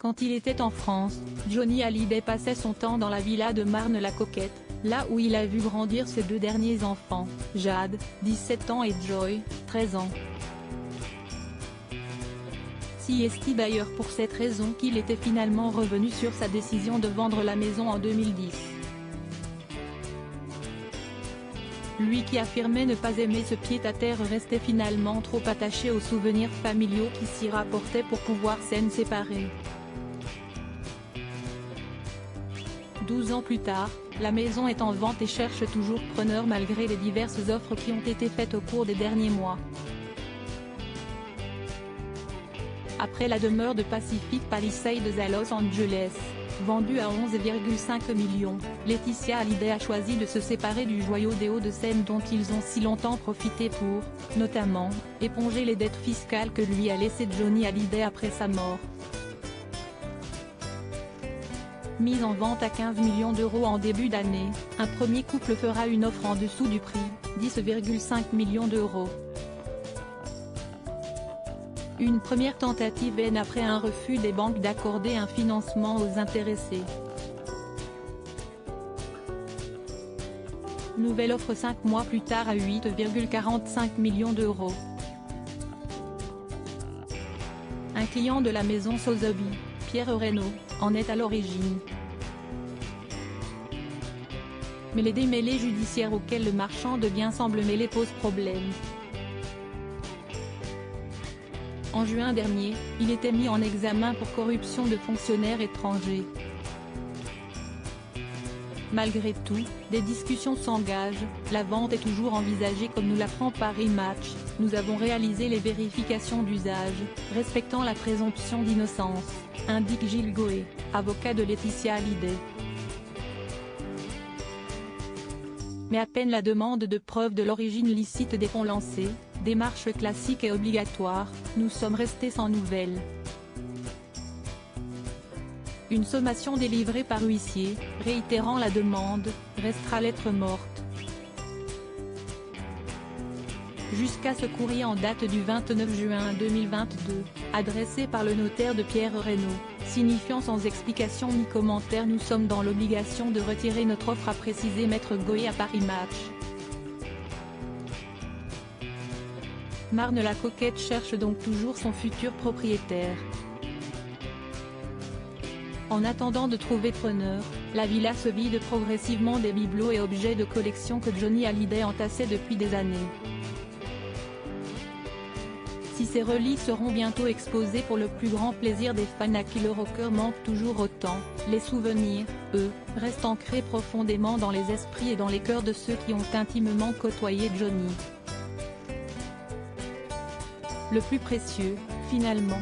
Quand il était en France, Johnny Hallyday passait son temps dans la villa de Marne-la-Coquette, là où il a vu grandir ses deux derniers enfants, Jade, 17 ans et Joy, 13 ans. Si est d'ailleurs pour cette raison qu'il était finalement revenu sur sa décision de vendre la maison en 2010. Lui qui affirmait ne pas aimer ce pied-à-terre restait finalement trop attaché aux souvenirs familiaux qui s'y rapportaient pour pouvoir s'en séparer. 12 ans plus tard, la maison est en vente et cherche toujours preneur malgré les diverses offres qui ont été faites au cours des derniers mois. Après la demeure de Pacific Palisades à Los Angeles, vendue à 11,5 millions, Laetitia Hallyday a choisi de se séparer du joyau des Hauts-de-Seine dont ils ont si longtemps profité pour, notamment, éponger les dettes fiscales que lui a laissées Johnny Hallyday après sa mort. Mise en vente à 15 millions d'euros en début d'année, un premier couple fera une offre en dessous du prix, 10,5 millions d'euros. Une première tentative vienne après un refus des banques d'accorder un financement aux intéressés. Nouvelle offre 5 mois plus tard à 8,45 millions d'euros. Un client de la maison Sotheby's, Pierre Reynaud, en est à l'origine. Mais les démêlés judiciaires auxquels le marchand de biens semble mêlé posent problème. En juin dernier, il était mis en examen pour corruption de fonctionnaires étrangers. Malgré tout, des discussions s'engagent, la vente est toujours envisagée comme nous l'apprend Paris Match, nous avons réalisé les vérifications d'usage, respectant la présomption d'innocence, indique Gilles Goé, avocat de Laetitia Hallyday. Mais à peine la demande de preuve de l'origine licite des fonds lancée, démarche classique et obligatoire, nous sommes restés sans nouvelles. Une sommation délivrée par huissier, réitérant la demande, restera lettre morte. Jusqu'à ce courrier en date du 29 juin 2022, adressé par le notaire de Pierre Reynaud, signifiant sans explication ni commentaire nous sommes dans l'obligation de retirer notre offre, a précisé Maître Goé à Paris Match. Marne-la-Coquette cherche donc toujours son futur propriétaire. En attendant de trouver preneur, la villa se vide progressivement des bibelots et objets de collection que Johnny Hallyday entassait depuis des années. Si ces reliques seront bientôt exposées pour le plus grand plaisir des fans à qui le rocker manque toujours autant, les souvenirs, eux, restent ancrés profondément dans les esprits et dans les cœurs de ceux qui ont intimement côtoyé Johnny. Le plus précieux, finalement.